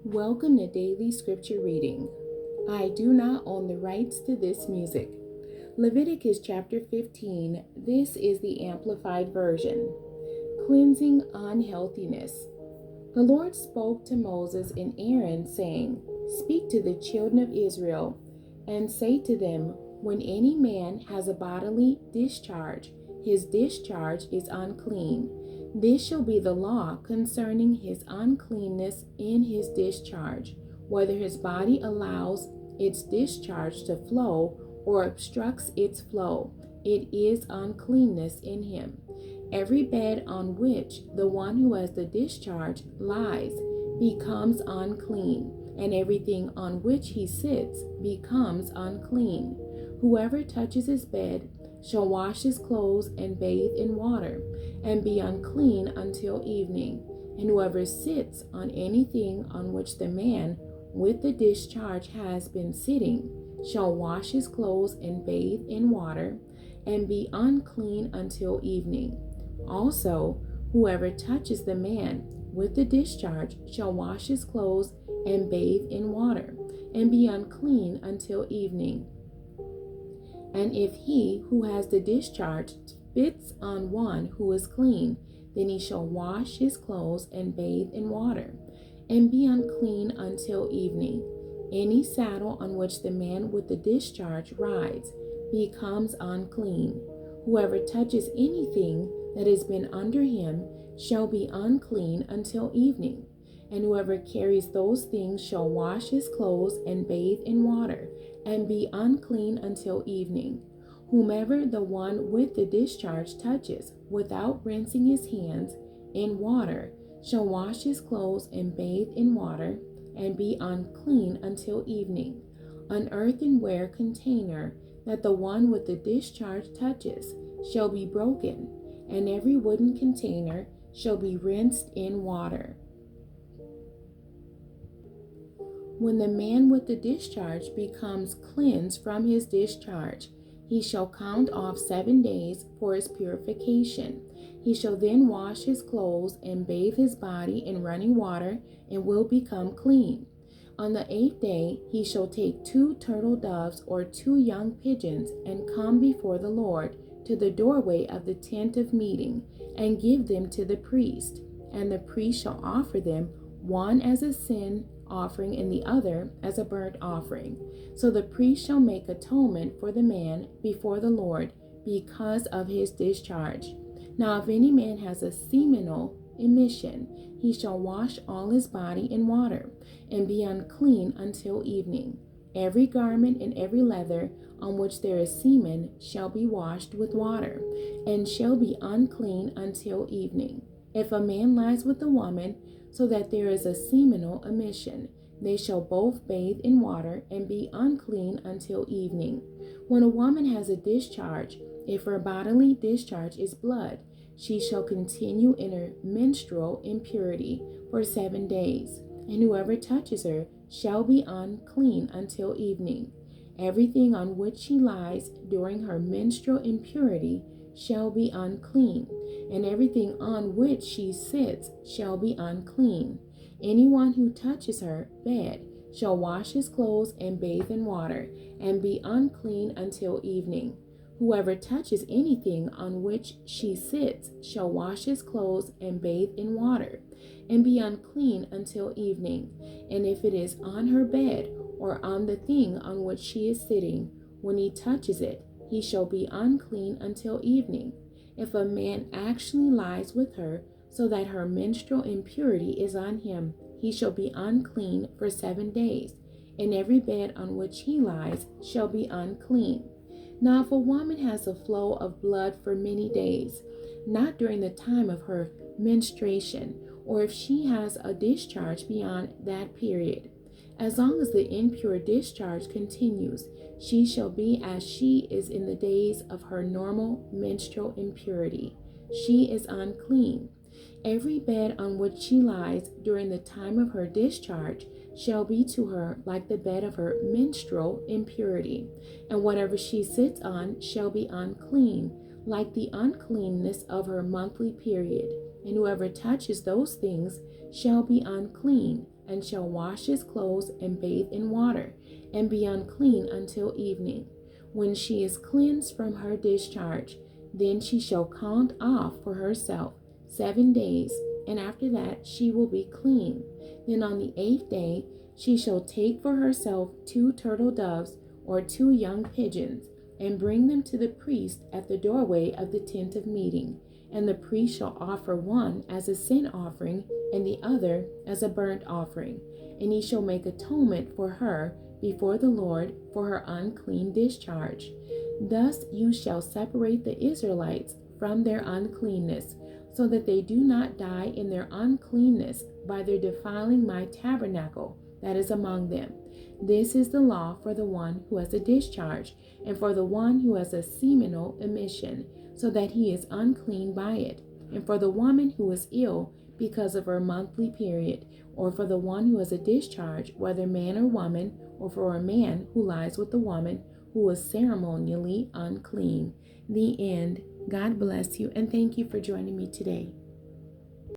Welcome to Daily Scripture Reading. I do not own the rights to this music. Leviticus chapter 15. This is the Amplified Version. Cleansing unhealthiness. The Lord spoke to Moses and Aaron, saying, Speak to the children of Israel, and say to them, When any man has a bodily discharge, his discharge is unclean. This shall be the law concerning his uncleanness in his discharge, whether his body allows its discharge to flow or obstructs its flow. It is uncleanness in him. Every bed on which the one who has the discharge lies becomes unclean, and everything on which he sits becomes unclean. Whoever touches his bed shall wash his clothes and bathe in water, and be unclean until evening. And whoever sits on anything on which the man with the discharge has been sitting shall wash his clothes and bathe in water, and be unclean until evening. Also, whoever touches the man with the discharge shall wash his clothes and bathe in water, and be unclean until evening. And if he who has the discharge spits on one who is clean, then he shall wash his clothes and bathe in water, and be unclean until evening. Any saddle on which the man with the discharge rides becomes unclean. Whoever touches anything that has been under him shall be unclean until evening. And whoever carries those things shall wash his clothes and bathe in water, and be unclean until evening. Whomever the one with the discharge touches without rinsing his hands in water shall wash his clothes and bathe in water, and be unclean until evening. An earthenware container that the one with the discharge touches shall be broken, and every wooden container shall be rinsed in water. When the man with the discharge becomes cleansed from his discharge, he shall count off 7 days for his purification. He shall then wash his clothes and bathe his body in running water, and will become clean. On the 8th day he shall take 2 turtle doves or 2 young pigeons, and come before the Lord to the doorway of the tent of meeting, and give them to the priest. And the priest shall offer them, one as a sin offering and the other as a burnt offering. So the priest shall make atonement for the man before the Lord because of his discharge. Now if any man has a seminal emission, he shall wash all his body in water, and be unclean until evening. Every garment and every leather on which there is semen shall be washed with water, and shall be unclean until evening. If a man lies with a woman, so that there is a seminal emission, they shall both bathe in water, and be unclean until evening. When a woman has a discharge, if her bodily discharge is blood, she shall continue in her menstrual impurity for 7 days, and whoever touches her shall be unclean until evening. Everything on which she lies during her menstrual impurity shall be unclean, and everything on which she sits shall be unclean. Anyone who touches her bed shall wash his clothes and bathe in water, and be unclean until evening. Whoever touches anything on which she sits shall wash his clothes and bathe in water, and be unclean until evening. And if it is on her bed or on the thing on which she is sitting, when he touches it, he shall be unclean until evening. If a man actually lies with her, so that her menstrual impurity is on him, he shall be unclean for 7 days, and every bed on which he lies shall be unclean. Now if a woman has a flow of blood for many days, not during the time of her menstruation, or if she has a discharge beyond that period, as long as the impure discharge continues, she shall be as she is in the days of her normal menstrual impurity. She is unclean. Every bed on which she lies during the time of her discharge shall be to her like the bed of her menstrual impurity, and whatever she sits on shall be unclean, like the uncleanness of her monthly period. And whoever touches those things shall be unclean, and shall wash his clothes and bathe in water, and be unclean until evening. When she is cleansed from her discharge, then she shall count off for herself 7 days, and after that she will be clean. Then on the 8th day she shall take for herself 2 turtle doves or 2 young pigeons, and bring them to the priest at the doorway of the tent of meeting. And the priest shall offer one as a sin offering, and the other as a burnt offering. And he shall make atonement for her before the Lord for her unclean discharge. Thus you shall separate the Israelites from their uncleanness, so that they do not die in their uncleanness by their defiling my tabernacle that is among them. This is the law for the one who has a discharge, and for the one who has a seminal emission, so that he is unclean by it, and for the woman who is ill because of her monthly period, or for the one who has a discharge, whether man or woman, or for a man who lies with a woman who is ceremonially unclean. The end. God bless you, and thank you for joining me today.